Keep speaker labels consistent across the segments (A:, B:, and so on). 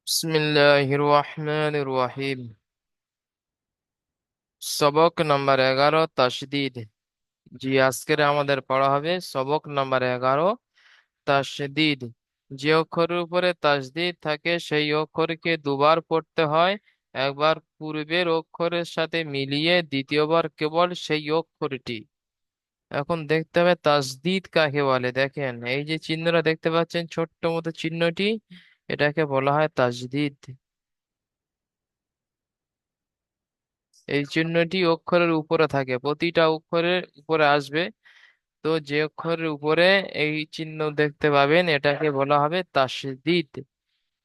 A: বিসমিল্লাহির রহমানির রহিম। সবক নাম্বার 11, তাসদীদ। জি, আজকের আমাদের পড়া হবে সবক নাম্বার 11, তাসদীদ। যে অক্ষরের উপরে তাসদীদ থাকে সেই অক্ষরকে দুবার পড়তে হয়। একবার পূর্বের অক্ষরের সাথে মিলিয়ে, দ্বিতীয়বার কেবল সেই অক্ষরটি। এখন দেখতে হবে তাসদীদ কাকে বলে। দেখেন, এই যে চিহ্নটা দেখতে পাচ্ছেন, ছোট্ট মতো চিহ্নটি, এটাকে বলা হয় তাসদীদ। এই চিহ্নটি অক্ষরের উপরে থাকে, প্রতিটা অক্ষরের উপরে আসবে। তো যে অক্ষরের উপরে এই চিহ্ন দেখতে পাবেন, এটাকে বলা হবে তাসদীদ।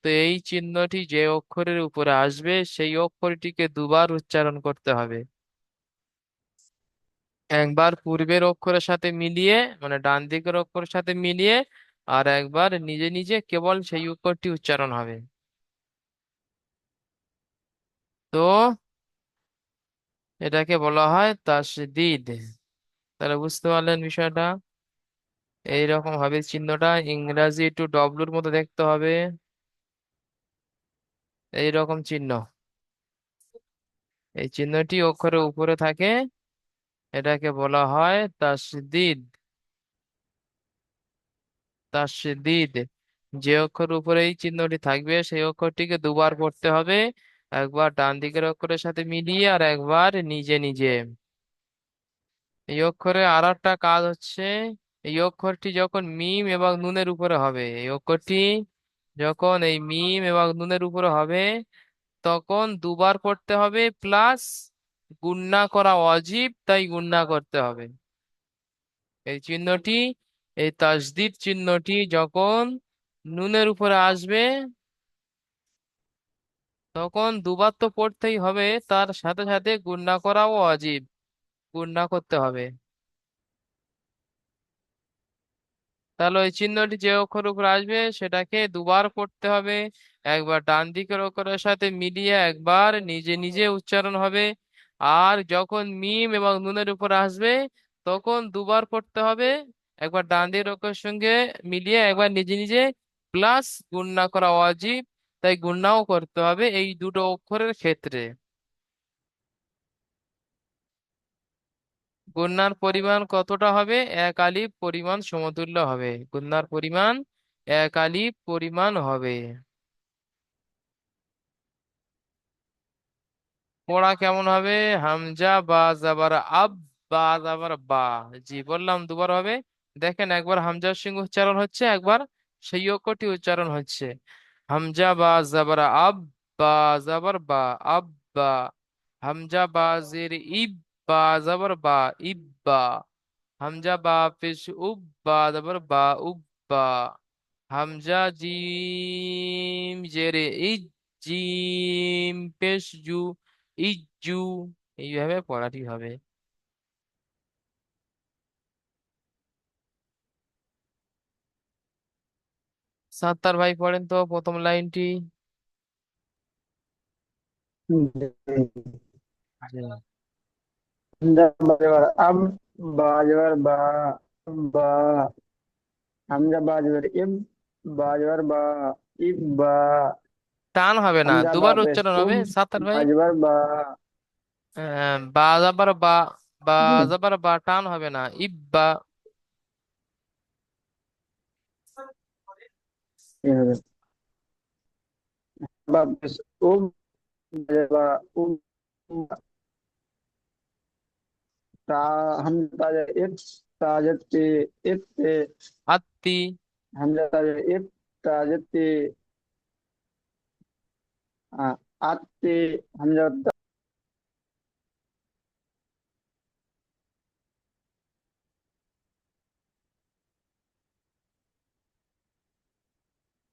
A: তো এই চিহ্নটি যে অক্ষরের উপরে আসবে সেই অক্ষরটিকে দুবার উচ্চারণ করতে হবে। একবার পূর্বের অক্ষরের সাথে মিলিয়ে, মানে ডান দিকের অক্ষরের সাথে মিলিয়ে, আর একবার নিজে নিজে কেবল সেই অক্ষরটি উচ্চারণ হবে। তো এটাকে বলা হয় তাসদীদ। তাহলে বুঝতে পারলেন বিষয়টা। এইরকম হবে চিহ্নটা, ইংরাজি একটু ডব্লুর মতো দেখতে হবে। এইরকম চিহ্ন, এই চিহ্নটি অক্ষরের উপরে থাকে, এটাকে বলা হয় তাসদীদ। তাসদীদ। যে অক্ষরের উপরে এই চিহ্নটি থাকবে সেই অক্ষরটিকে দুবার পড়তে হবে। একবার ডান দিকের অক্ষরের সাথে মিলিয়ে, আর একবার নিজে নিজে। এই অক্ষরে আর একটা কাজ হচ্ছে, এই অক্ষরটি যখন মিম এবং নুনের উপরে হবে, এই অক্ষরটি যখন এই মিম এবং নুনের উপরে হবে, তখন দুবার পড়তে হবে, প্লাস গুণনা করা ওয়াজিব, তাই গুণনা করতে হবে। এই চিহ্নটি, এই তাসদীদ চিহ্নটি যখন নুনের উপরে আসবে, তখন দুবার তো পড়তেই হবে, তার সাথে সাথে গুণনা করাও ওয়াজিব, গুণনা করতে হবে। তাহলে ওই চিহ্নটি যে অক্ষর উপর আসবে সেটাকে দুবার পড়তে হবে। একবার ডান দিকের অক্ষরের সাথে মিলিয়ে, একবার নিজে নিজে উচ্চারণ হবে। আর যখন মিম এবং নুনের উপর আসবে, তখন দুবার পড়তে হবে। একবার ডান দিকের অক্ষরের সঙ্গে মিলিয়ে, একবার নিজে নিজে, প্লাস গুণনা করা ওয়াজিব, তাই গুণনাও করতে হবে এই দুটো অক্ষরের ক্ষেত্রে। গুণনার পরিমাণ কতটা হবে? এক আলিফ পরিমাণ সমতুল্য হবে। গুণনার পরিমাণ এক আলিফ পরিমাণ হবে। পড়া কেমন হবে? হামজা বা জাবার আব, বা জাবার বা। জি, বললাম দুবার হবে। দেখেন, একবার হামজার সঙ্গে উচ্চারণ হচ্ছে, একবার সেই অক্ষরটি উচ্চারণ হচ্ছে। হামজা বা জাবার আব, বা জাবার বা, আব বা। হামজা বা জের ইব, বা জাবার বা, ইব্বা। হামজা বা পেশ উব, বা জাবার বা, উব্বা। হামজা জিম জেরে ইজ, জিম পেশ জু, ইজ্জু। এইভাবে পড়াটি হবে। সাত্তার ভাই পড়েন তো প্রথম লাইনটি। জি।
B: হামজা বাজবার আব, বাজবার বা, বা। হামজা বাজবার ইব, বাজবার বা, ইব বা।
A: টান হবে না,
B: হামজা বা
A: দুবার
B: পেশ
A: উচ্চারণ
B: উব,
A: হবে সাত্তার ভাই।
B: বাজবার বা।
A: বা যাবার বা, বা
B: জি,
A: যাবার বা, টান হবে না, ইব্বা।
B: এইভাবে। বা পেশ উব, বাজবার বা, উব। তা হামজা তাজের ইব, তাজের তে, ইব তে।
A: আত্তি।
B: হামজা তাজের ইব, তাজের তে। আত্তে। হামজা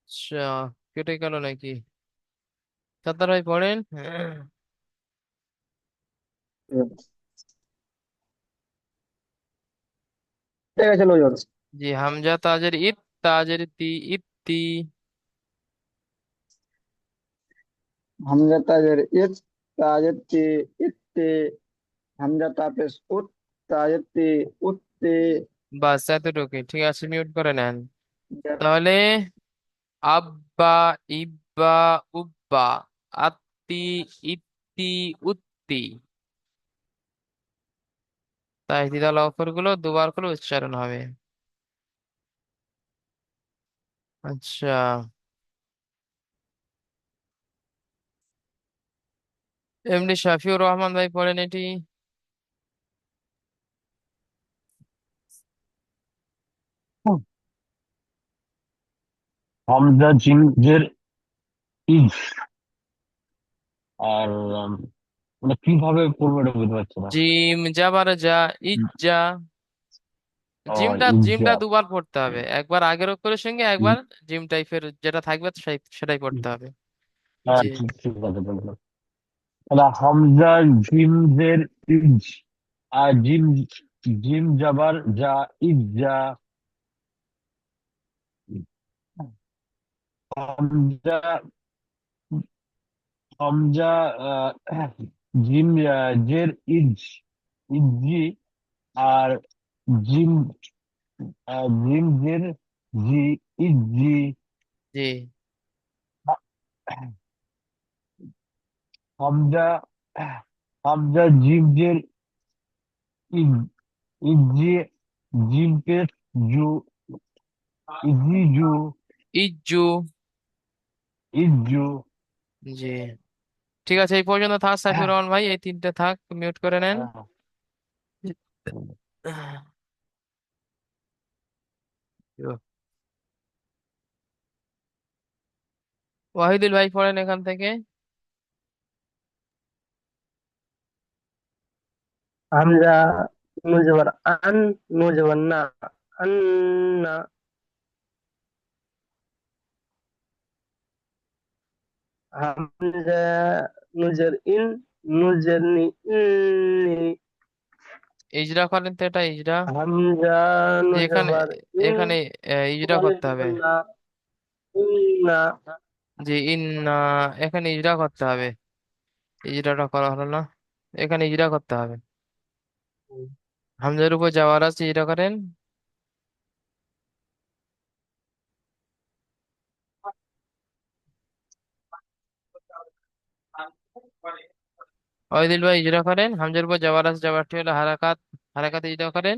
A: আচ্ছা, কেটে গেল নাকি? সাত্তার ভাই পড়েন।
B: ঠিক আছে, চলো যাবে।
A: জি, হামজা তাজের ইত, তাজের তি, ইত্তি।
B: হামজা তাজের ইব, তাজের তে, ইত্তে। হামজা তাপেস উত, তাজেতে, উত্তে।
A: বাস এতটুকু, ঠিক আছে, মিউট করে নেন। তাহলে আব্বা, ইব্বা, উব্বা, উব্বা, আত্তি, ইত্তি, উত্তি। তাই দিদা অক্ষরগুলো দুবার করে উচ্চারণ হবে। আচ্ছা, এমনি শাফিউর রহমান ভাই পড়েন এটি।
C: হামজা জিম জের ইজ। আর মানে কিভাবে পড়বো এটা বুঝতে পারছি না।
A: জিম যাবার যা, ইজ্জা।
C: ও,
A: জিমটা জিমটা
C: ইজা।
A: দুবার পড়তে হবে, একবার আগের অক্ষরের সঙ্গে একবার জিম টাইপের যেটা থাকবে সেটাই পড়তে হবে।
C: হ্যাঁ,
A: জি।
C: ঠিক ঠিক আছে বললাম। তাহলে হামজা জিম জের ইজ। আর জিম, জিম যাবার যা, ইজা। হামজা, হামজা জিম জের ইজ, ইজি। আর জিম, জিম জের জি, ইজি।
A: জি।
C: হামজা, হামজা জিম জের ইজ, ইজি। জিম পেশ জু, ইজি জু,
A: ইজ্জু।
C: ইজু।
A: জি। ঠিক আছে, এই পর্যন্ত থাক সাইফুর রহমান ভাই, এই তিনটে থাক, মিউট করে নেন। ওয়াহিদুল ভাই পড়েন এখান থেকে।
B: হামজা নুন জবর আন, নুন জবর না, আন্না। হামজা নুজের ইন, নুজের নি, ইন্নি।
A: ইজরা করেন তো, এটা ইজরা।
B: হামজা
A: যে
B: নুন
A: এখানে,
B: জবর ইন,
A: এখানে ইজরা
B: ওয়ালিদ
A: করতে হবে।
B: জবর না, ইন্না।
A: যে ইন্না, এখানে ইজরা করতে হবে। ইজরাটা করা হলো না, এখানে ইজরা করতে হবে। হামজার উপর যাওয়ার আছে, ইজরা করেন। ওয়াহিদুল ভাই ইজরা করেন, হামজার উপর যাওয়ার আছে, যাওয়ারটি হলো হারাকাত। হারাকাতে ইজরা করেন।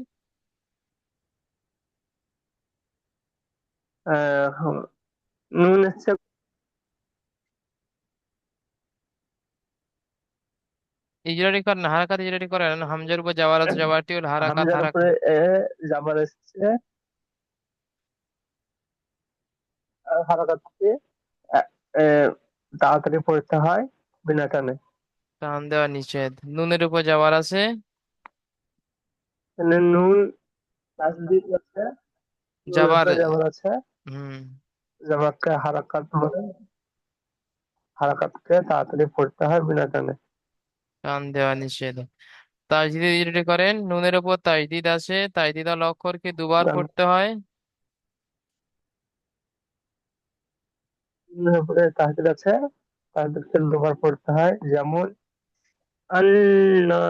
B: নুন হচ্ছে
A: ইজরাটি করেন, হারাকাত ইজরাটি করেন, হামজার উপর যাওয়ার আছে, যাওয়ারটি হলো হারাকাত।
B: হামজার
A: হারাকাত।
B: উপরে জাবার এসছে, হারাকাতকে আহ, আহ, তাড়াতাড়ি পড়তে হয় বিনা টানে।
A: টান দেওয়া নিষেধ। নুনের উপর যাওয়ার আছে।
B: এখানে নুন তাসদিদ আছে, নুনের
A: যাবার।
B: উপরে জাবার আছে।
A: হুম।
B: জাবারকে হারাকাত বলে, হারাকাতকে তাড়াতাড়ি পড়তে হয় বিনা টানে।
A: টান দেওয়া নিষেধ। তাজদিদ ইজরাটি করেন, নুনের উপর তাজদিদ আছে, তাজদিদ আল অক্ষরকে দুবার
B: গান,
A: পড়তে হয়।
B: নুনের উপরে তাসদিদ আছে, তাসদিদকে দুবার পড়তে হয়, যেমন আন্না।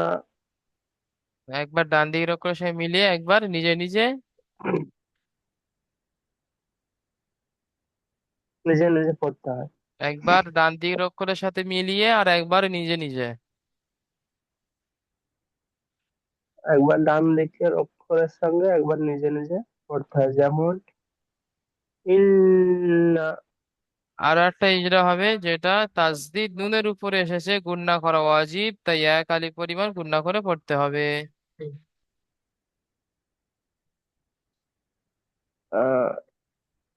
A: একবার ডান দিকের অক্ষরের সঙ্গে মিলিয়ে, একবার নিজে নিজে।
B: নিজে নিজে পড়তে হয়।
A: একবার ডান দিকের অক্ষরের সাথে মিলিয়ে আর একবার নিজে নিজে।
B: একবার ডান দিকের অক্ষরের সঙ্গে একবার নিজে নিজে পড়তে হয়, যেমন ইন্না।
A: আর একটা ইজরা হবে, যেটা তাজদিদ নুনের উপরে এসেছে, গুণনা করা ওয়াজিব, তাই এক আলিফ পরিমাণ গুণনা করে পড়তে হবে।
B: আহ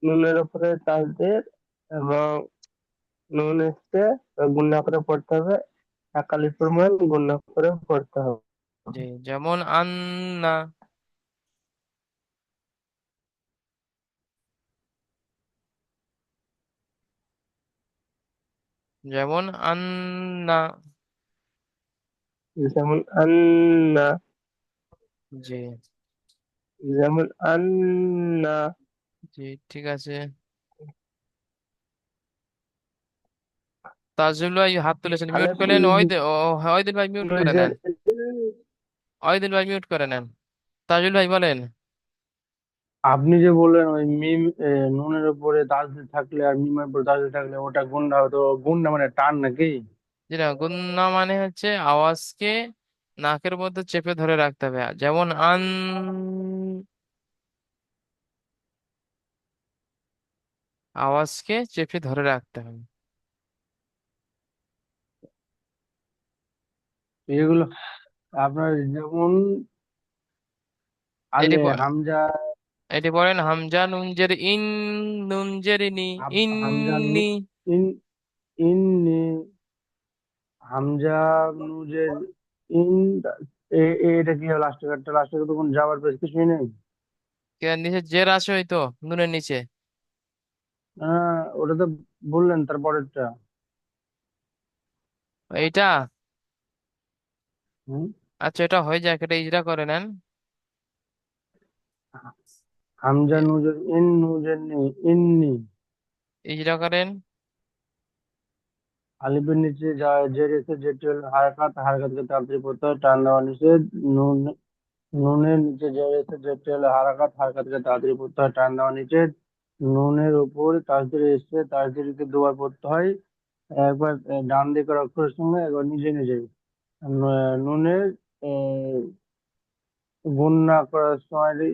B: নুনের উপরে তাসদিদ এবং নুন এসছে, গুণনা করে পড়তে হবে, একালি পরিমাণ গুণনা করে পড়তে হবে।
A: জি, যেমন আন্না। যেমন আন্না।
B: যেমন আন্না,
A: জি।
B: যেমন আন্না।
A: জি, ঠিক আছে। তাজুল ভাই হাত তুলেছেন, মিউট
B: আলেফ
A: করলেন। ওয়াহিদুল ভাই মিউট করে
B: নুজের
A: নেন। ওয়াহিদুল ভাই মিউট করে নেন। তাজুল ভাই বলেন।
B: আপনি যে বললেন ওই মিম নুনের উপরে তাসদিদ থাকলে আর মিমের উপরে তাসদিদ থাকলে ওটা গুণনা, তো গুণনা মানে টান নাকি?
A: যেটা গুন্না মানে হচ্ছে আওয়াজকে নাকের মধ্যে চেপে ধরে রাখতে হবে, যেমন আওয়াজকে চেপে ধরে রাখতে হবে।
B: এগুলো আপনার যেমন
A: এটি
B: আলে
A: প-
B: হামজা,
A: এটি পড়েন হামজা নুনজের ইন, নুনজের নি,
B: হামজা
A: ইন্নি।
B: ইন, ইন্নি, হামজা নুজের ইন, এটা কি হলো লাস্টের একটা? লাস্টের তো কোনো যাওয়ার পেশ কিছুই নেই।
A: নিচে জের আছে ওই তো, নুনের নিচে।
B: ওটা তো বললেন তারপরেরটা।
A: এইটা
B: হুম,
A: আচ্ছা, এটা হয়ে যাক, এটা ইজরা করে নেন।
B: হামজা
A: ই-
B: নুজের ইন, নুজের নি, ইন্নি।
A: ইজরা করেন।
B: আলিফের নিচে যা যে রেখে যেটি হলো হারাকাত, হারাকাতকে তাড়াতাড়ি পড়তে হয়, টান দেওয়া নিষেধ। নুন, নুনের নিচে যে রেখে যেটি হলো হারাকাত, হারাকাতকে তাড়াতাড়ি পড়তে হয়, টান দেওয়া নিষেধ। নুনের উপর তাসদির এসছে, তাসদিরকে দুবার পড়তে হয়, একবার ডান দিকের অক্ষরের সঙ্গে, একবার নিজে নিজে। নুনের গুণ না করার সময়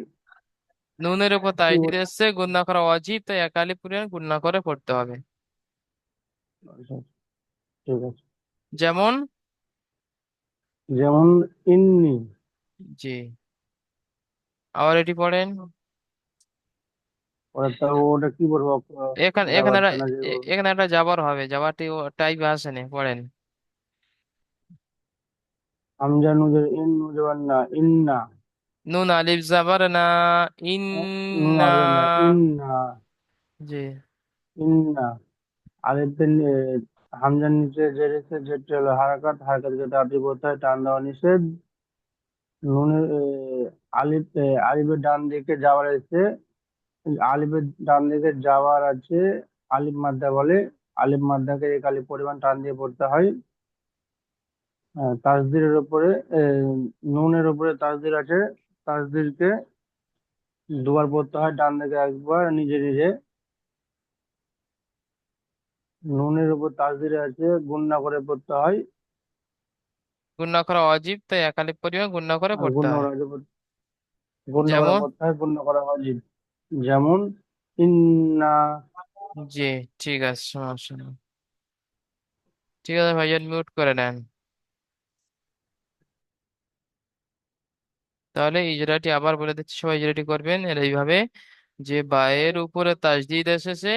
A: নুনের উপর
B: কি
A: তাসদিদ এসছে, গুণনা করা অজীব, তাই একালি পরিমাণ গুণনা করে পড়তে হবে।
B: বলছে? ঠিক আছে।
A: যেমন,
B: যেমন ইন্নি,
A: জি, আবার এটি পড়েন।
B: ওটা কি বলবো?
A: এখানে এখানে একটা
B: যাবারটা না যে বলবো?
A: এখানে একটা জাবার হবে, জাবারটি টাইপ আসেনি, পড়েন।
B: হামজা নুজের ইন, নুজেবার না, ইন্না।
A: নুন আলিফ জাবার না,
B: নুন
A: ইন্না।
B: আসবে না, ইন্না,
A: জি,
B: ইন্না। আলিফের হামজার নিচে যে রেখে যেটি হলো হারাকাত, হারাকাতকে তাড়াতাড়ি পড়তে হয়, টান দেওয়া নিষেধ। নুনের আলিফের ডান দিকে যাওয়ার আছে, আলিফের ডান দিকে যাওয়ার আছে, আলিফ মাদ্দা বলে। আলিফ মাদ্দাকে এক আলিফ পরিমাণ টান দিয়ে পড়তে হয়। তাসদিরের উপরে নুনের উপরে তাসদির আছে, তাসদিরকে দুবার পড়তে হয়, ডান দিকে একবার, নিজে নিজে। নুনের উপর তাসদির আছে, গুণনা করে পড়তে হয়।
A: গুণনা করা অজীব, তাই একালি পরিমাণ গুণনা করে
B: আর
A: পড়তে
B: গুণনা
A: হয়।
B: করা আছে, গুণনা করে
A: যেমন,
B: পড়তে হয়, গুণনা করা ওয়াজিব। যেমন ইন্না।
A: জি, ঠিক আছে, সমস্যা নেই। ঠিক আছে ভাইজান, মিউট করে নেন। তাহলে ইজরাটি আবার বলে দিচ্ছি, সবাই ইজরাটি করবেন এইভাবে, যে বায়ের উপরে তাসদিদ এসেছে,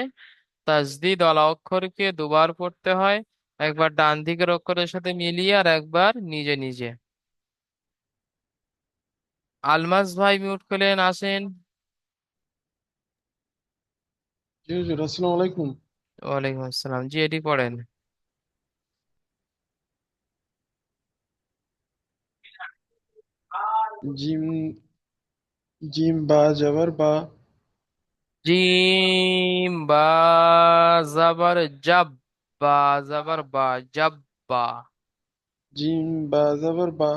A: তাসদিদ ওয়ালা অক্ষরকে দুবার পড়তে হয়, একবার ডান দিকের অক্ষরের সাথে মিলিয়ে আর একবার নিজে নিজে। আলমাস ভাই মিউট করলেন, আসেন।
D: জি হুজুর, আসসালামু আলাইকুম।
A: ওয়ালাইকুম আসসালাম, জি, এটি পড়েন।
D: জিম, জিম বা জাবার বা,
A: জিম বা জাবার জাব, বা জাবার বা, জাব বা,
D: জিম বা জাবার বা,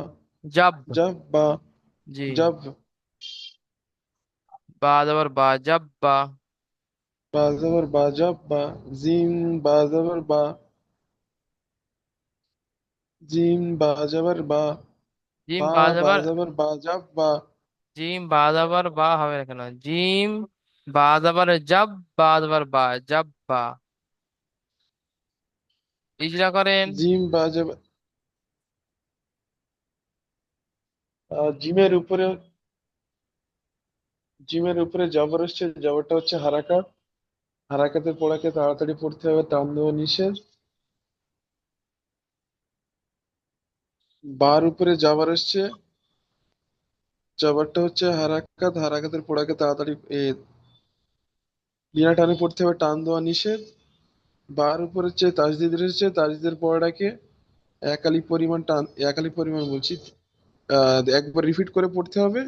A: জাব,
D: জাব বা,
A: জি,
D: জাব,
A: বা জাবার বা, জাব বা,
D: বা জাবার বা, জাব বা, জিম বা জাবার বা, জিম বা জাবার বা,
A: জিম
D: বা
A: বা
D: বা
A: জাবার,
D: জাবার বা, জাব বা,
A: জিম বা জাবার বা হবে না কেন? জিম বা জাবার জাব, বা জাবার বা, জাব বা। ইজরা করেন।
D: জিম বা জাবার, জিমের উপরে, জিমের উপরে জবর এসছে, জবরটা হচ্ছে হারাকাত, হারাকাতের পড়াকে তাড়াতাড়ি পড়তে হবে, টান দেওয়া নিষেধ। বার উপরে জাবার এসছে, জাবারটা হচ্ছে হারাকাত, হারাকাতের পড়াকে তাড়াতাড়ি বিনা টানে পড়তে হবে, টান দেওয়া নিষেধ। বার উপরে হচ্ছে তাজদিদ রয়েছে, তাজদিদের পড়াটাকে একালি পরিমাণ টান, একালি পরিমাণ বলছি, একবার রিপিট করে পড়তে হবে।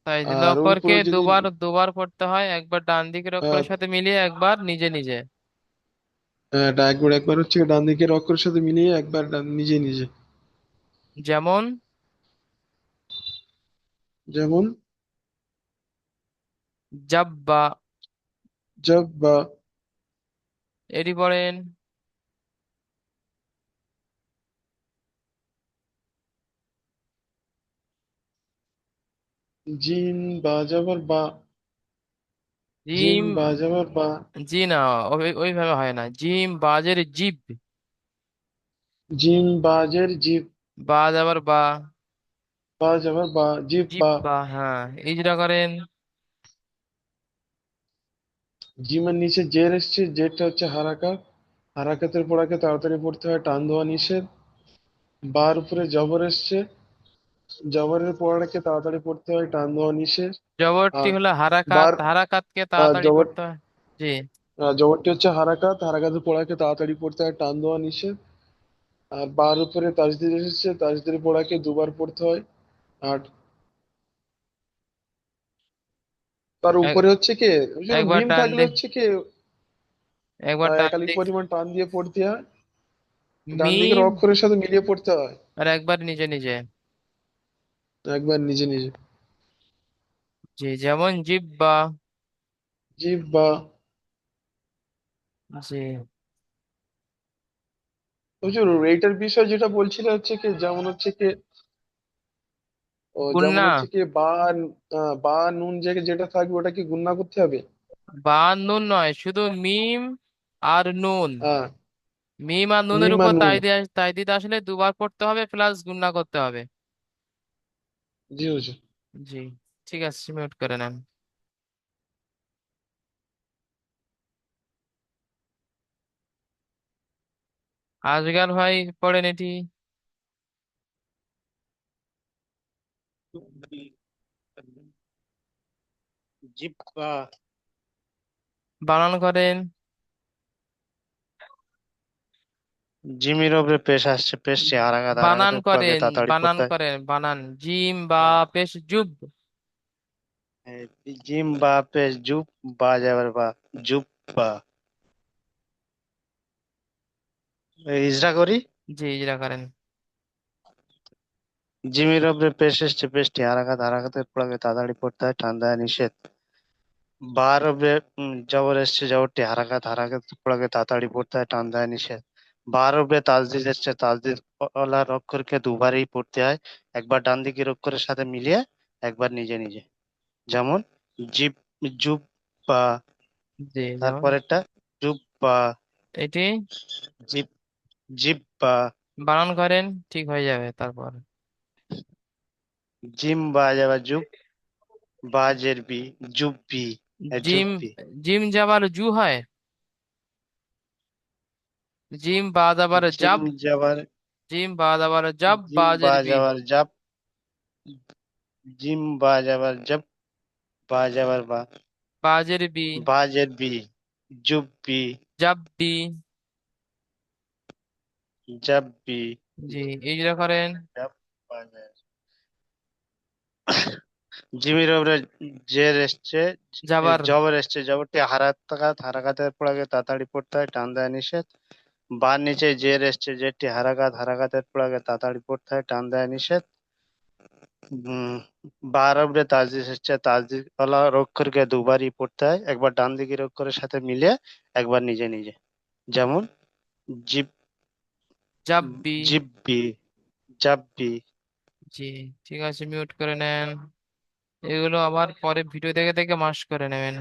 A: তাই দিল
D: আর ওর
A: অক্ষরকে
D: উপরে যদি
A: দুবার দুবার পড়তে হয়, একবার ডান দিকের
D: আহ,
A: অক্ষরের সাথে মিলিয়ে, একবার নিজে নিজে।
D: একবার একবার হচ্ছে ডান দিকের অক্ষরের সাথে মিলিয়ে, একবার নিজে নিজে।
A: যেমন,
D: যেমন
A: জাব্বা।
D: জাব্বা।
A: এটি পড়েন।
D: জিম বা যাবার বা। Gym
A: gym.
D: বা যাবার বা।
A: জি না, ওইভাবে হয় না। জিম বাজের জিব।
D: জিম বাজের জিব।
A: বা যাবার বা।
D: বা যাবার বা, জিব
A: জিব
D: বা।
A: বা, হ্যাঁ। ইজরা করেন।
D: জিমের নিচে জের এসছে, জেরটা হচ্ছে হারাকাত। হারাকাতের পড়াকে তাড়াতাড়ি পড়তে হয়, টান দেওয়া নিষেধ। বার উপরে জবর এসছে, জবরের পড়াটাকে তাড়াতাড়ি পড়তে হয়, টান দেওয়া নিষেধ।
A: জবরটি
D: আর
A: হলো হারাকাত,
D: বার,
A: হারাকাতকে তাড়াতাড়ি
D: জবর,
A: পড়তে হয়। জি।
D: জবরটি হচ্ছে হারাকাত, হারাকাতের পড়াকে তাড়াতাড়ি পড়তে হয়, টান দেওয়া নিষেধ। আর বার উপরে তাসদিদ এসেছে, তাসদিদের পড়াকে দুবার পড়তে হয়। আর তার
A: এক-
D: উপরে হচ্ছে কি,
A: একবার
D: মিম
A: ডান
D: থাকলে
A: দিক,
D: হচ্ছে কি
A: একবার ডান
D: একাধিক
A: দিক।
D: পরিমাণ টান দিয়ে পড়তে হয়, ডান দিকের
A: মিম।
D: অক্ষরের সাথে মিলিয়ে পড়তে হয়।
A: আর একবার নিজে নিজে।
D: একবার নিজে নিজে।
A: জি, যেমন জিব্বা।
D: জিব বা।
A: জি।
D: হুজুর এইটার বিষয় যেটা বলছিল হচ্ছে কি, যেমন হচ্ছে কি, ও যেমন
A: গুন্না।
D: হচ্ছে কি বা, বা নুন জায়গায় যেটা থাকবে ওটা কি গুণনা করতে হবে?
A: বা নুন নয়, শুধু মিম আর নুন।
D: হ্যাঁ।
A: মিম আর নুনের
D: মিম আর
A: উপর
D: নুন।
A: তাইদিদ আসলে দুবার পড়তে হবে, প্লাস গুণনা করতে হবে।
D: জি হুজুর।
A: জি। ঠিক আছে, মিউট করে নেন। আজগার ভাই পড়েন এটি।
C: জিব্বা।
A: বানান করেন।
C: জিমির ওপরে পেশ আসছে, পেশটি হারাকাত,
A: বানান
C: হারাকাতের পড়াকে
A: করেন,
C: তাড়াতাড়ি
A: বানান
C: পড়তে হয়।
A: করেন, বানান। জিম বা পেশ জুব।
C: জিম বা পেশ জুব, বা যাবার বা, জুব্বা। ইজরা করি।
A: জি, ইজরা করেন।
C: জিমির ওপরে পেশ এসছে, পেশটি হারাকাত, হারাকাতের পড়াকে তাড়াতাড়ি পড়তে হয়, টান দেওয়া নিষেধ। বার ওপরে জবর এসছে, জবরটি হারাকাত, হারাকাতের পড়াকে তাড়াতাড়ি পড়তে হয়, টান দেওয়া নিষেধ। বার ওপরে তাসদিদ এসছে, তাসদিদ ওলার অক্ষরকে দুবারই পড়তে হয়, একবার ডান দিকের অক্ষরের সাথে মিলিয়ে, একবার নিজে নিজে। যেমন জিব, জুব্বা।
A: জি, যেমন
C: তারপরেরটা জুব্বা।
A: এটি।
C: জিব, জিব্বা।
A: বানান করেন, ঠিক হয়ে যাবে তারপর।
C: জিম বা যাবা জুব, বা জেরবি, জুব্বি।
A: জিম।
C: জুব্বি।
A: জিম যাবার জু হয়। জিম বাদ আবার
C: জিম
A: জাব।
C: যাবার,
A: জিম বাদ আবার জাব,
C: জিম বা
A: বাজের বি।
C: যাবার জাব, জিম বা যাবার জব, বা যাবার বা,
A: বাজের বি।
C: বা জেরবি, জুব্বি,
A: জাব্বি।
C: জাব্বি।
A: জি, ইজরা করেন।
C: জাব, বা যার। জিমির ওপরে জের এসছে,
A: যাবার।
C: জবর এসছে, জবরটি হারাকাত, হারাকাতের পড়াকে তাড়াতাড়ি পড়তে হয়, টান দেওয়া নিষেধ। বার নিচে জের এসছে, জেরটি হারাকাত, হারাকাতের পড়াকে তাড়াতাড়ি পড়তে হয়, টান দেওয়া নিষেধ। উম বার ওপরে তাসদিদ এসছে, তাসদিদ ওলা অক্ষরকে দুবারই পড়তে হয়, একবার ডান দিকের অক্ষরের সাথে মিলিয়ে, একবার নিজে নিজে। যেমন জিব,
A: জাব্বি।
C: জিব্বি, জাব্বি।
A: জি। ঠিক আছে, মিউট করে নেন। এগুলো আবার পরে ভিডিও দেখে দেখে মাস করে নেবেন।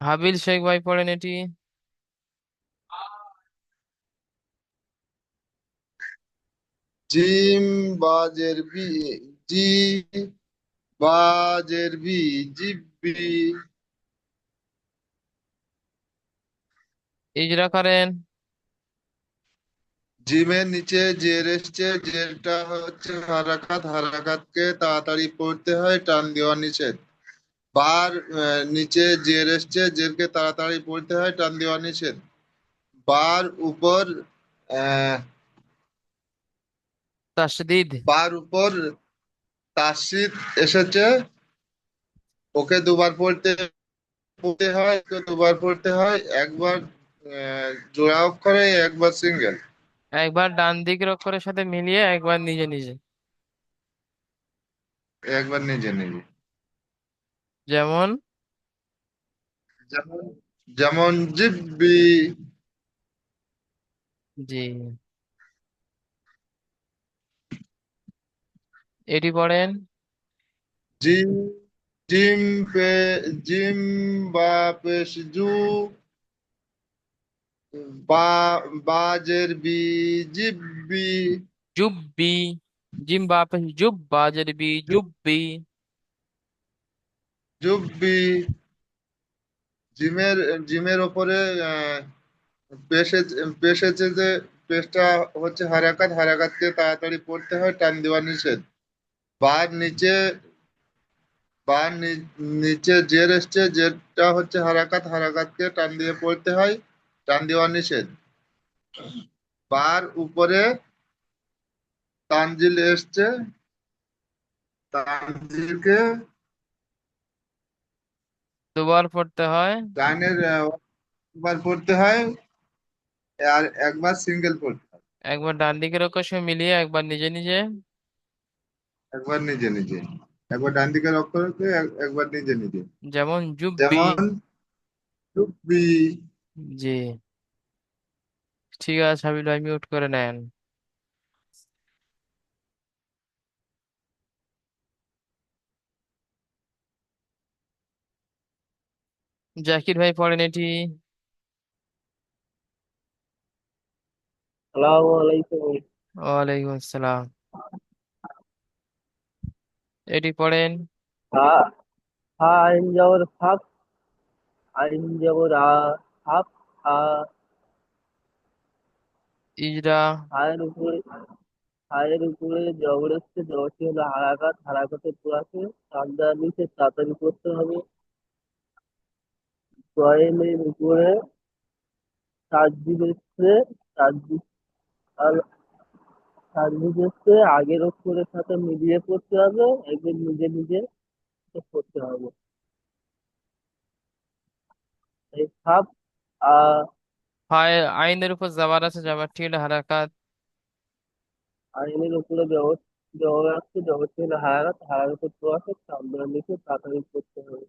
A: হাবিল শেখ ভাই পড়েন এটি।
E: জিম বাজের বি, জি বাজের বি, জিব্বি।
A: ইজরা করেন।
E: জিমের নিচে জের এসছে, জেরটা হচ্ছে হারাকাত, হারাকাতকে তাড়াতাড়ি পড়তে হয়, টান দেওয়া নিষেধ। বার নিচে জের এসছে, জেরকে তাড়াতাড়ি পড়তে হয়, টান দেওয়া নিষেধ। বার উপর আহ
A: তাসদিদ।
E: বার উপর তাসদিদ এসেছে, ওকে দুবার পড়তে পড়তে হয়, তো দুবার পড়তে হয়, একবার জোড়া অক্ষরে, একবার সিঙ্গেল।
A: একবার ডান দিকের অক্ষরের সাথে মিলিয়ে, একবার নিজে নিজে।
E: একবার নিজে নিজে।
A: যেমন
E: যেমন যেমন জিব্বি।
A: জি, এটি পড়েন।
E: জিম জিম পে জিম বা পেশ জু, বা বাজের বি, জিব্বি।
A: জুব্বি। জিম বাপে জুব বাজের বি জুব্বি।
E: জুব্বি। জিমের জিমের ওপরে পেশে পেশেছে যে পেশটা হচ্ছে হারাকাত, হারাকাতকে তাড়াতাড়ি পড়তে হয়, টান দেওয়া নিষেধ। বার নিচে, নিচে জের এসছে, জেরটা হচ্ছে হারাকাত, হারাকাতকে টান দিয়ে পড়তে হয়, টান দেওয়া নিষেধ। বার উপরে তানজিল এসছে, তানজিলকে
A: দুবার পড়তে হয়।
E: ডাইনের বার পড়তে হয়, আর একবার সিঙ্গেল পড়তে হয়।
A: একবার ডান দিকের অক্ষর সঙ্গে মিলিয়ে, একবার নিজে নিজে।
E: একবার নিজে নিজে, একবার ডান দিকের অক্ষরকে একবার নিজে নিজে।
A: যেমন জুব্বি।
E: যেমন টুপি।
A: জি, ঠিক আছে হাবিল ভাই, মিউট করে নেন। জাকির ভাই পড়েন এটি।
B: আসসালামু আলাইকুম।
A: ওয়ালাইকুম আসসালাম। এটি পড়েন।
B: হা হা আইন যাওয়ার ফাঁক, আইন যাওয়ার হাফ, হা
A: ইজরা।
B: হায়ের উপরে, হায়ের উপরে জবর এসছে, জবরটি হলো হারাকাত, হারাকাতের পুরাকে টান নিচে তাড়াতাড়ি করতে হবে। জয়েনের উপরে তাসদিদ এসছে, তাসদিদ আর তাসদিদ এসছে, আগের অক্ষরের সাথে মিলিয়ে পড়তে হবে, একবার নিজে নিজে পড়তে হবে। এই সাপ, আহ
A: হায় আইনের উপর জাবার আছে, জাবারটি হলো হারাকাত।
B: আইনের উপরে জবর আসছে, জবরটি হলো হারাকাত, হারাকাতের পুরাকে টান নিচে তাড়াতাড়ি করতে হবে।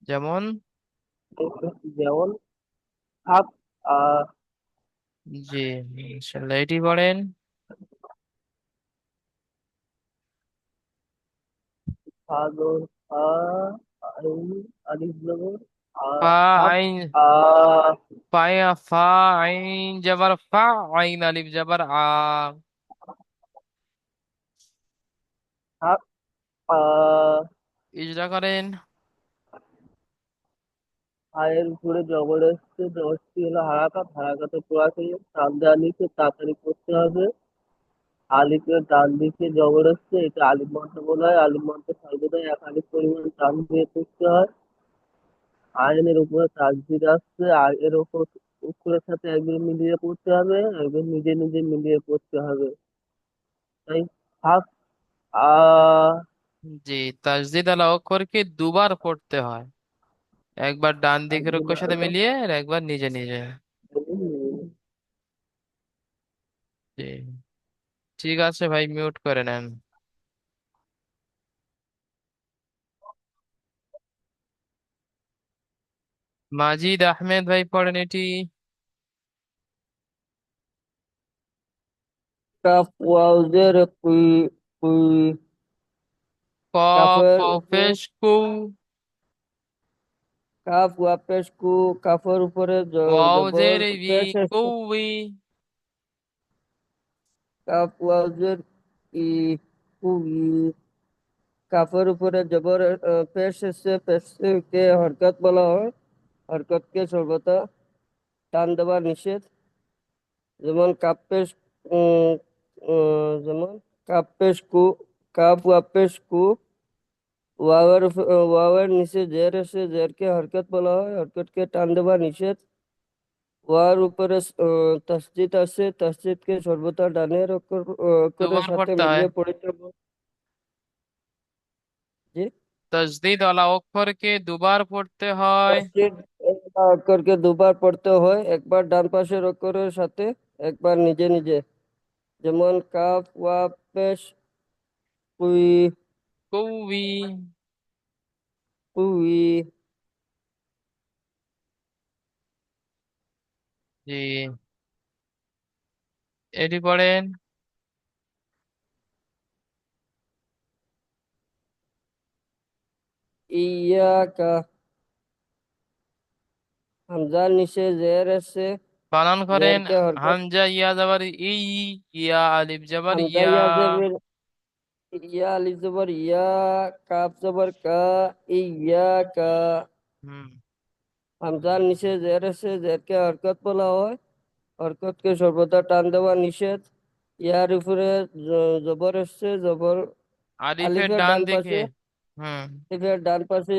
A: যেমন
B: যেমন সাপ, আহ
A: জি, ইনশাল্লাহ এটি পড়েন।
B: সাগর, আ আইন, আলিফ জবর,
A: ফা
B: সাপ,
A: আইন,
B: আহ
A: পায়া ফা আইন জাবার ফা, আইন আলিফ জাবার আ।
B: সাপ, আহ
A: ইজরা করেন।
B: আয়ের উপরে জবর এসছে, জবরটি হলো হারাকাত, হারাকাতের পুরাকে টান নিচে তাড়াতাড়ি করতে হবে। আলিফের ডান দিকে জবর এসছে, এটা আলিফ মন্ত্র বলা হয়, আলিফ মন্ত্র সর্বদা এক আলিফ পরিমাণ টান দিয়ে পড়তে হয়। আইনের উপরে তাসদিদ আসছে, আর এর উপর অক্ষরের সাথে একবার মিলিয়ে পড়তে হবে, একবার নিজে নিজে মিলিয়ে পড়তে হবে। তাই হাফ, আ
A: জি, তাসদিদ আলা অক্ষরকে দুবার পড়তে হয়, একবার ডান দিকের
B: তাসদিদ
A: অক্ষরের সাথে
B: আলা,
A: মিলিয়ে আর একবার নিজে নিজে। জি, ঠিক আছে ভাই, মিউট করে নেন। মাজিদ আহমেদ ভাই পড়েন এটি।
B: কাফ ওয়াও জের কুই, কুই
A: কফ
B: কাফের
A: ওয়াও
B: উপর,
A: পেশ কু।
B: কাফ ওয়া পেশ কু, কাফের উপরে
A: ওয়াও
B: জবর
A: জের বি
B: পেশ এসছে,
A: কুই।
B: কাফ ওয়াও জের ই, কুই কাফের উপরে জবর পেশ এসছে, পেশকে হরকত বলা হয়, হরকতকে সর্বদা টান দেওয়া নিষেধ। যেমন কাপ্পেশ, উম, যেমন কাপ্পেশ কু, কাপ ওয়াপেশ কু, ওয়াওয়ের নিচে জের এসে, জেরকে হরকত বলা হয়, হরকতকে টান দেওয়া নিষেধ। ওয়ার উপরে তাসদিদ আছে, তাসদিদকে সর্বদা ডানের অক্ষরের
A: দুবার
B: সাথে
A: পড়তে হয়।
B: মিলিয়ে পড়তে হবে। জি,
A: তাসদিদ আলা অক্ষরকে দুবার পড়তে হয়।
B: তাসদিদ অক্ষরকে দুবার পড়তে হয়, একবার ডান পাশের অক্ষরের সাথে, একবার নিজে নিজে। যেমন কাফ ওয়া পেশ
F: কুই,
A: কৌবি।
F: কুই,
A: জি, এটি পড়েন।
F: ইয়াকা, হামজার নিচে জের এসছে,
A: বানান করেন।
F: জেরকে হরকত,
A: হামজা ইয়া জবর ই, ইয়া আলিফ জবর
F: হামজা
A: ইয়া।
F: ইয়া জের, ইয়া আলিফ জবর ইয়া, কাফ জবর কা, ইয়াকা।
A: হুম।
F: হামজার নিচে জের এসছে, জেরকে হরকত বলা হয়। হরকতকে সর্বদা টান দেওয়া নিষেধ। ইয়ার উপরে জবর এসছে, জবর
A: আলিফের
F: আলিফের
A: ডান
F: ডান
A: দিকে।
F: পাশে,
A: হুম।
F: আলিফের ডান পাশে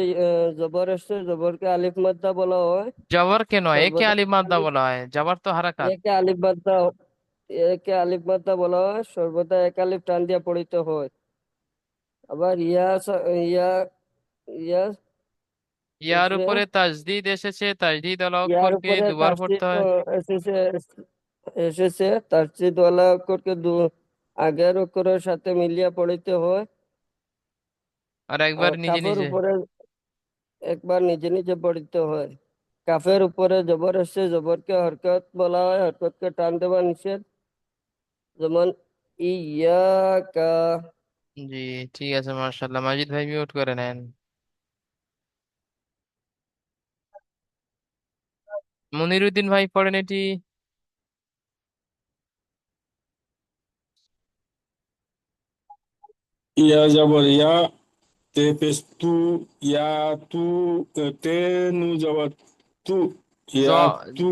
F: জবর এসছে, জবরকে আলিফ মাদ্দা বলা হয়।
A: জবর কে নয়, একে
F: সর্বদা
A: আলিফ মাদ্দা বলা হয়, জবর তো হারাকাত।
F: একে আলিফ মাদ্দা, একে আলিফ মাদ্দা বলা হয়, সর্বদা এক আলিফ টান দিয়া পড়িতে হয়। আবার ইয়া, ইয়া
A: ইয়ার
F: উপরে,
A: উপরে তাজদিদ এসেছে, তাজদিদ ওয়ালা
F: ইয়ার
A: অক্ষরকে
F: উপরে
A: দুবার পড়তে
F: তাসদীদ
A: হয়।
F: এসেছে, এসেছে তাসদীদ ওয়ালা অক্ষরকে আগের অক্ষরের সাথে মিলিয়ে পড়িতে হয়।
A: আর একবার
F: আর
A: নিজে
F: কাফের
A: নিজে।
F: উপরে একবার নিজে নিজে পড়িতে হয়। কাফের উপরে জবর এসছে, জবরকে হরকত বলা হয়, হরকতকে টান দেওয়া নিষেধ। যেমন ইয়াকা।
A: জি, ঠিক আছে, মার্শাল্লাহ। মাজিদ ভাই মিউট করে নেন। মনিরুদ্দিন ভাই পড়েন এটি।
G: ইয়া জবর ইয়া, তে পেশ তু, ইয়া তু, তে নু জবর তু,
A: জ,
G: ইয়া তু,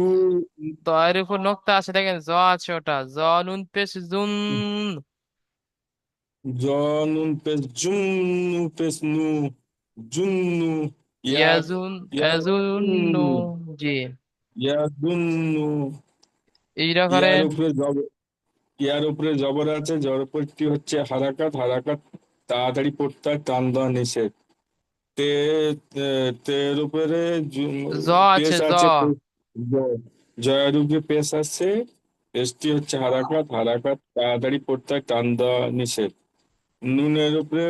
A: ত এর উপর নোক্তা আছে দেখেন, জ আছে, ওটা জ। নুন পেশ জুন।
G: জ নুন পেশ জুম, নু পেশ নু, জুন্নু, ইয়া
A: ইয়াজুন,
G: ইয়া
A: ইয়াজুন্নু।
G: জুন্নু,
A: জি,
G: ইয়া জুন্নু।
A: এইটা
G: ইয়ার
A: করেন।
G: উপরে জবর, ইয়ার উপরে জবর আছে, জবরটি হচ্ছে হারাকাত, হারাকাত তাড়াতাড়ি পড়তে হয়, টান দেওয়া নিষেধ। তে, তের উপরে
A: জ আছে,
G: পেশ
A: জ।
G: আছে, জয়ের উপরে পেশ আছে, পেশটি হচ্ছে হারাকাত, হারাকাত তাড়াতাড়ি পড়তে হয়, টান দেওয়া নিষেধ। নুনের উপরে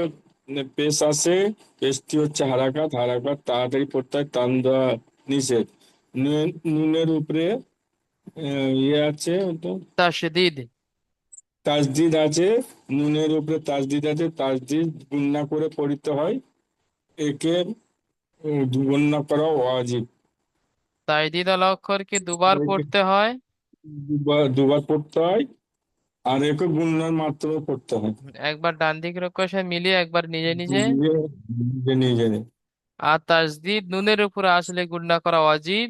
G: পেশ আছে, পেশটি হচ্ছে হারাকাত, হারাকাত তাড়াতাড়ি পড়তে হয়, টান দেওয়া নিষেধ। নুনের উপরে ইয়ে আছে, ওটা
A: তাশদীদ।
G: তাসদিদ আছে, নুনের উপরে তাসদিদ আছে, তাসদিদ গুণনা করে পড়িতে হয়, একে গণনা করা ওয়াজিব।
A: তাজদীদ ওয়ালা অক্ষরকে দুবার
G: একে
A: পড়তে হয়।
G: দুবার দুবার পড়তে হয়, আর একে গুণনার মাত্রা পড়তে হয়।
A: একবার ডান দিকের অক্ষরের সাথে মিলিয়ে, একবার নিজে নিজে।
G: নিজে নিজে নিজে
A: আর তাজদীদ নুনের উপরে আসলে গুণনা করা ওয়াজিব,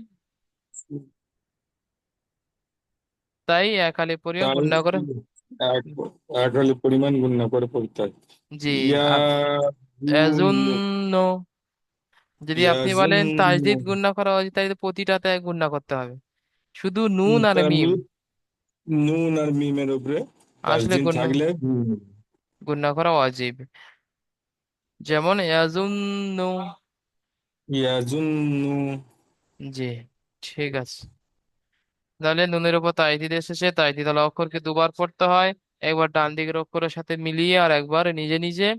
A: তাই এক আলিফ পরিমাণ
G: তাই
A: গুণনা করে।
G: এক এক হলে পরিমাণ গুণনা করে পড়তে হয়।
A: জি।
G: ইয়া
A: আর
G: জুন্নু,
A: এজুন্ন, যদি
G: ইয়া
A: আপনি বলেন
G: জুন্নু,
A: তাজদীদ গুণনা করা উচিত, তাহলে প্রতিটাতে গুণনা করতে হবে। শুধু নুন আর মিম
G: নুন আর মিমের উপরে
A: আসলে
G: তাসদিদ
A: গুণনা,
G: থাকলে
A: গুণনা করা ওয়াজিব। যেমন ইয়াজুন্নু।
G: ইয়া জুন্নু।
A: জি, ঠিক আছে। তাহলে নুনের উপর তাজদীদ এসেছে, তাজদীদ ওয়ালা অক্ষরকে দুবার পড়তে হয়, একবার ডান দিকের অক্ষরের সাথে মিলিয়ে আর একবার নিজে নিজে।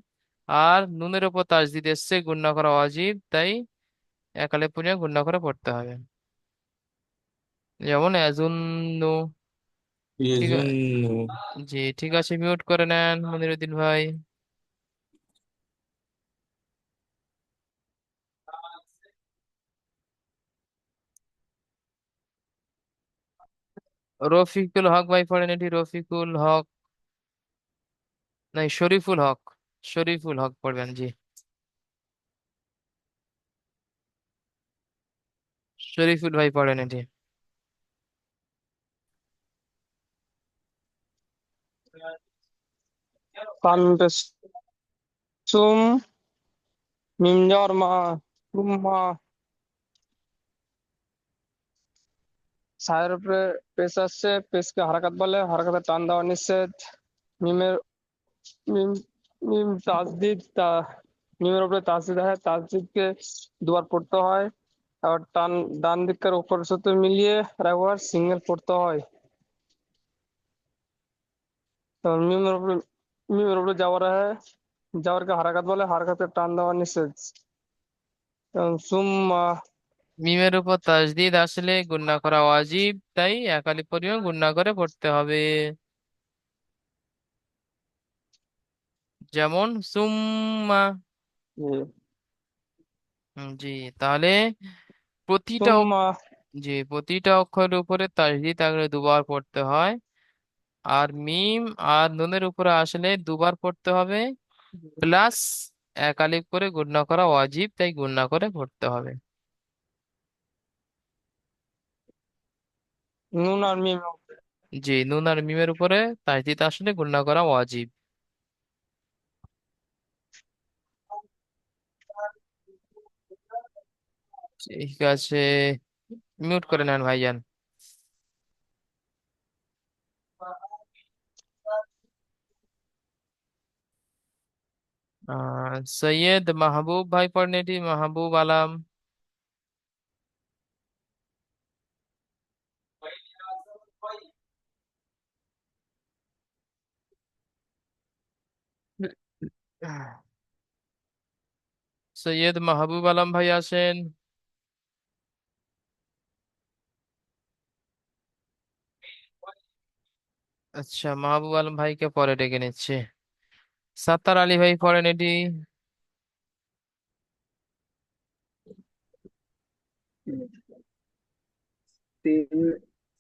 A: আর নুনের উপর তাজদীদ এসছে, গুণনা করা ওয়াজিব, তাই একালে পুনে গুণনা করে পড়তে হবে। যেমন এজুন্নু।
G: ইয়া
A: ঠিক আছে।
G: জুন্নু।
A: জি, ঠিক আছে, মিউট করে নেন মনিরুদ্দিন ভাই। রফিকুল হক ভাই পড়েন এটি, রফিকুল হক, নাই শরীফুল হক, শরীফুল হক পড়বেন। জি, শরীফুল ভাই পড়েন এটি।
H: সুম, মিম জ্বর মা, সুম্মা। সায়ের উপরে পেশ আসছে, পেশকে হারাকাত বলে, হারাকাতে টান দেওয়া নিষেধ। মিমের, মিম, মিম তাসদিদ, মিমের উপরে তাসদিদ হয়, তাসদিদকে দুবার পড়তে হয়। আবার ডান দিকের উপরের সাথে মিলিয়ে আর একবার সিঙ্গেল পড়তে হয়। তো মিমের উপরে যাওয়ার হয়, জবরকে হারাকাত বলে, হারাকাতের টান দেওয়া নিষেধ। যেমন সুম্মা।
A: মিমের উপর তাসদিদ আসলে গুণনা করা ওয়াজিব, তাই একালি পরিমাণ গুণনা করে পড়তে হবে। যেমন সুম্মা।
H: জি।
A: জি, তাহলে প্রতিটা
H: সুম্মা।
A: প্রতিটা অক্ষরের উপরে তাসদিদ থাকলে দুবার পড়তে হয়। আর মিম আর নুনের উপরে আসলে দুবার পড়তে হবে, প্লাস এক আলিফ করে গুণনা করা ওয়াজিব, তাই গুণনা করে পড়তে হবে।
H: নুন আর মিম।
A: নুন আর মিমের উপরে তাসদিদ আসলে গুণনা করা ওয়াজিব। ঠিক আছে, মিউট করে নেন ভাইজান। সৈয়দ মাহবুব ভাই পড়েন এটি, মাহবুব আলম। সৈয়দ মাহবুব আলম ভাই আসেন। আচ্ছা, মাহবুব আলম ভাইকে পরে ডেকে নিচ্ছে। সাত্তার আলী ভাই পড়েন এটি।
B: তিন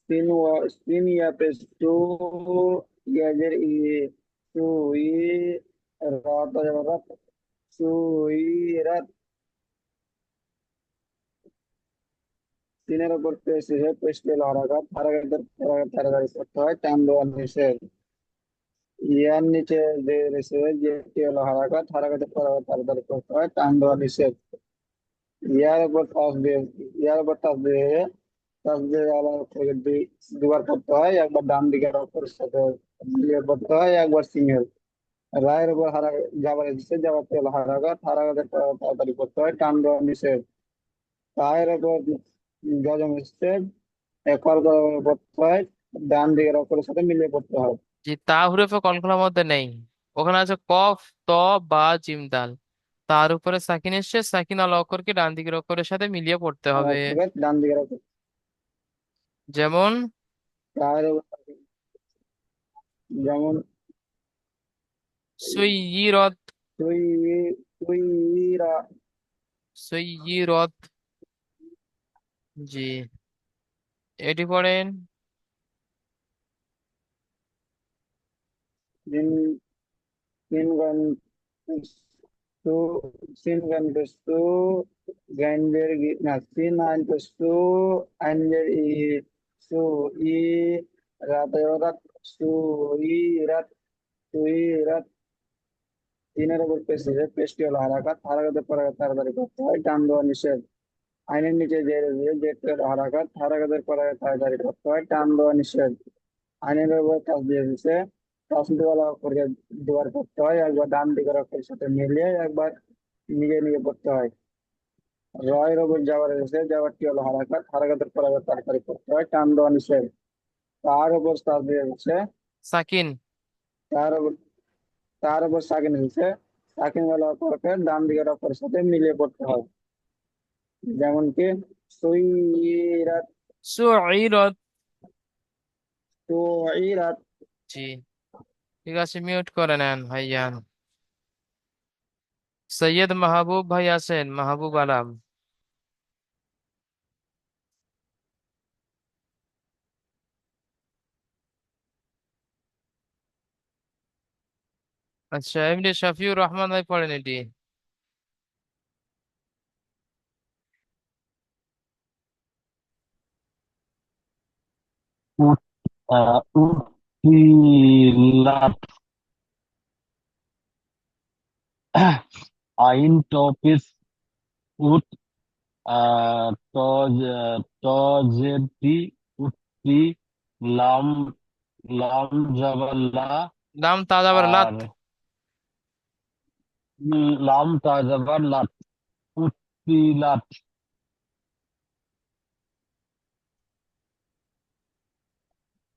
B: তিন ইয়া পেশ টু ইয়াজের সুই রাত রাত সুই রাত। তিনের উপর পেশ है पेश के हरकत हरकत তাড়াতাড়ি করতে হয় টান দেওয়া নিষেধ। ইয়ার নিচে যে রয়েছে যেটি হলো হারাকাত হারাকাতের তাড়াতাড়ি করতে হয় টান দেওয়া নিষেধ। ইয়ার উপর তাসবিহ তাসবিহ আলাদা থেকে দুবার করতে হয়, একবার ডান দিকের অক্ষরের সাথে মিলিয়ে পড়তে হয়, একবার সিঙ্গেল। রায়ের উপর জাবার এসেছে জাবারটি হলো হারাকাত হারাকাতের তাড়াতাড়ি করতে হয় টান দেওয়া নিষেধ। রায়ের উপর গজম এসেছে কল পড়তে হয়, ডান দিকের অক্ষরের সাথে মিলিয়ে পড়তে হয়।
A: তা হুরফে কলকলার মধ্যে নেই। ওখানে আছে কফ, ত, বা, জিম, দাল। তার উপরে সাকিন এসছে, সাকিন আল অক্ষরকে ডান দিকের অক্ষরের সাথে মিলিয়ে পড়তে হবে।
B: অক্ষরের ডান দিকের অক্ষর
A: যেমন
B: রায়ের উপর যেমন
A: সুইয়িরত।
B: তুই তুই
A: সুইয়িরত। জি, এটি পড়েন।
B: দিন তিন গান tu sin gan tu gander na sin an tu anger I su I rat su I rat tu I rat। তিনের উপর পেশটি হলো হারাকাত হারাকাতের পরে তাড়াতাড়ি করতে হয় টান দেওয়া নিষেধ। আইনের নিচে যে রয়েছে যেটি হলো হারাকাত হারাকাতের পরে তাড়াতাড়ি করতে হয় টান দেওয়া নিষেধ। আইনের উপর তাসবিহ দিয়েছে তাসবিহওয়ালা অক্ষরকে দুবার পড়তে হয়, একবার ডান দিকের অক্ষরের সাথে মিলিয়ে একবার নিজে নিজে পড়তে হয়। রয়ের উপর যাওয়ার এসেছে যাওয়ারটি হলো হারাকাত হারাকাতের পর আবার তাড়াতাড়ি করতে হয় টান দেওয়া নিষেধ। তার উপর তাসবিহ এসেছে
A: সাকিন।
B: তার উপর তার উপর সাকিন এসেছে সাকিন ওয়ালা অক্ষরকে ডান দিকের অক্ষরের সাথে মিলিয়ে পড়তে হয়। যেমন কি সুইরাত
A: সুইরত।
B: সুইরাত।
A: জি, ঠিক আছে, মিউট করে নেন ভাইজান। সৈয়দ মাহবুব ভাই আছেন, মাহবুব আলম। আচ্ছা, এমনি শফিউর রহমান ভাই পড়েন এটি।
I: উঠিলাত আইন টপিস উঠ তজ তজেতি উঠতি লাম লাম জাবাল্লা
A: লাম তাজাবার লাত।
I: আর লাম তাজাবার লাত উঠিলাত।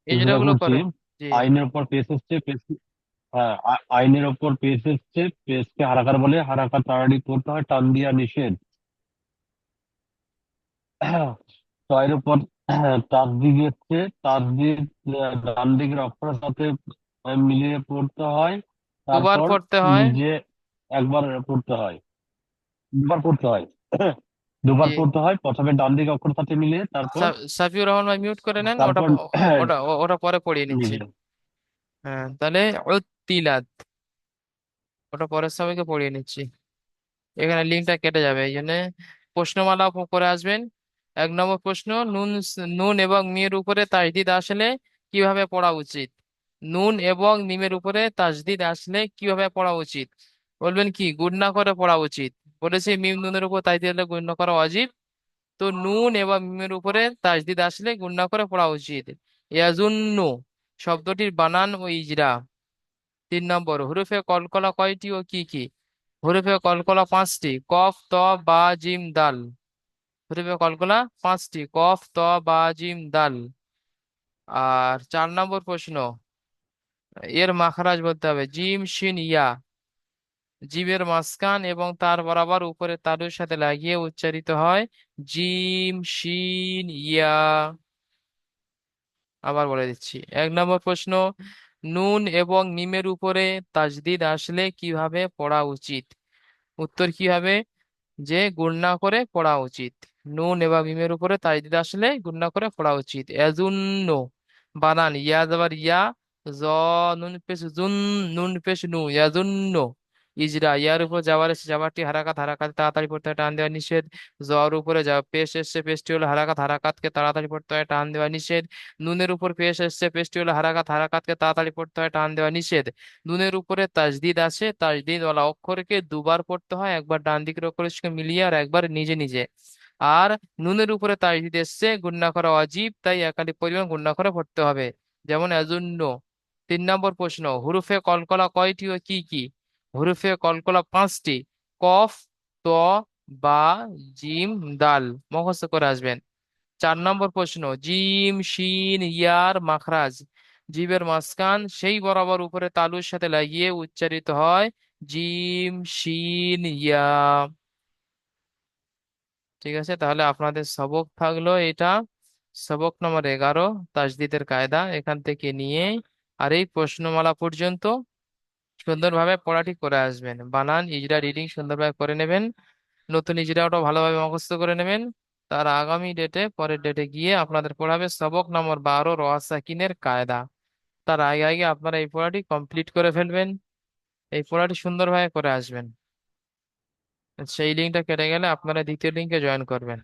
A: এই
I: যেটা
A: যেটাগুলো
I: বলছি
A: করেন। জি।
I: আইনের উপর পেশ হচ্ছে পেশ হ্যাঁ, আইনের ওপর পেশ এসছে, পেশকে হারাকার বলে, হারাকার তাড়াতাড়ি পড়তে হয়, টান দিয়া নিষেধ। ছয়ের উপর তাসদিদ এসছে, তাসদিদ ডান দিকের অক্ষরের সাথে মিলিয়ে পড়তে হয়,
A: দুবার
I: তারপর
A: পড়তে হয়।
I: নিজে একবার পড়তে হয়, দুবার পড়তে হয়।
A: জি।
I: দুবার পড়তে হয়, প্রথমে ডান দিকে অক্ষরের সাথে মিলিয়ে, তারপর
A: সাফিউর রহমান ভাই মিউট করে নেন, ওটা
I: তারপর
A: ওটা ওটা পরে পড়িয়ে নিচ্ছি।
I: নিজে।
A: হ্যাঁ, তাহলে উত্তিলাত, ওটা পরের সবাইকে পড়িয়ে নিচ্ছি। এখানে লিঙ্কটা কেটে যাবে, এই জন্য প্রশ্নমালা করে আসবেন। 1 নম্বর প্রশ্ন, নুন এবং মিমের উপরে তাজদিদ আসলে কিভাবে পড়া উচিত? নুন এবং মিমের উপরে তাজদিদ আসলে কিভাবে পড়া উচিত? বলবেন কি গুণনা করে পড়া উচিত। বলেছি মিম নুনের উপর তাজদিদ হলে গুণনা করা ওয়াজিব। তো নুন এবং মিমের উপরে তাজদিদ আসলে গুণনা করে পড়া উচিত। ইয়াজুন্নু শব্দটির বানান ও ইজরা। 3 নম্বর, হুরুফে কলকলা কয়টি ও কি কি? হুরুফে কলকলা 5টি, কফ ত বা জিম দাল। হুরুফে কলকলা 5টি, কফ ত বা জিম দাল। আর 4 নম্বর প্রশ্ন, এর মাখরাজ বলতে হবে জিম শিন ইয়া। জিমের মাঝখান এবং তার বরাবর উপরে তালুর সাথে লাগিয়ে উচ্চারিত হয় জিম শিন ইয়া। আবার বলে দিচ্ছি। 1 নম্বর প্রশ্ন, নুন এবং মিমের উপরে তাজদিদ আসলে কিভাবে পড়া উচিত? উত্তর কি হবে? যে গুণনা করে পড়া উচিত। নুন এবং মিমের উপরে তাজদিদ আসলে গুণনা করে পড়া উচিত। এজুন্ন বানান ইয়া যাবার ইয়া, জ নুন পেশ জুন, নুন পেশ নু, ইয়াজুন্ন। ইজরা ইয়ার উপর যাবার এসে যাবারটি হারাকাত, হারাকাত তাড়াতাড়ি পড়তে হয়, টান দেওয়া নিষেধ। জর উপরে যা পেশ এসছে, পেশটি হলো হারাকাত, হারাকাতকে তাড়াতাড়ি পড়তে হয়, টান দেওয়া নিষেধ। নুনের উপর পেশ এসছে, পেশটি হলো হারাকাত, হারাকাতকে তাড়াতাড়ি পড়তে হয়, টান দেওয়া নিষেধ। নুনের উপরে তাজদিদ আছে, তাজদিদ ওয়ালা অক্ষরকে দুবার পড়তে হয়, একবার ডান দিকের অক্ষরের সঙ্গে মিলিয়ে আর একবার নিজে নিজে। আর নুনের উপরে তাজদিদ এসছে, গুণনা করা অজীব, তাই একালি পরিমাণ গুণনা করে পড়তে হবে, যেমন এজন্য। 3 নম্বর প্রশ্ন, হুরুফে কলকলা কয়টি ও কি কি? হুরুফে কলকলা 5টি, কফ, ত, বা, জিম, দাল। মুখস্থ করে আসবেন। 4 নম্বর প্রশ্ন, জিম শিন ইয়ার মাখরাজ। জিবের মাঝখান সেই বরাবর উপরে তালুর সাথে লাগিয়ে উচ্চারিত হয় জিম শিন ইয়া। ঠিক আছে, তাহলে আপনাদের সবক থাকলো এটা, সবক নম্বর 11, তাজদিদের কায়দা এখান থেকে নিয়ে আর এই প্রশ্নমালা পর্যন্ত সুন্দরভাবে পড়াটি করে আসবেন। বানান ইজরা রিডিং সুন্দরভাবে করে নেবেন। নতুন ইজরাওটা ভালোভাবে মুখস্থ করে নেবেন। তার আগামী ডেটে, পরের ডেটে গিয়ে আপনাদের পড়াবে সবক নম্বর 12, রোয়াসাকিনের কায়দা। তার আগে আগে আপনারা এই পড়াটি কমপ্লিট করে ফেলবেন, এই পড়াটি সুন্দরভাবে করে আসবেন। সেই লিঙ্কটা কেটে গেলে আপনারা দ্বিতীয় লিঙ্কে জয়েন করবেন।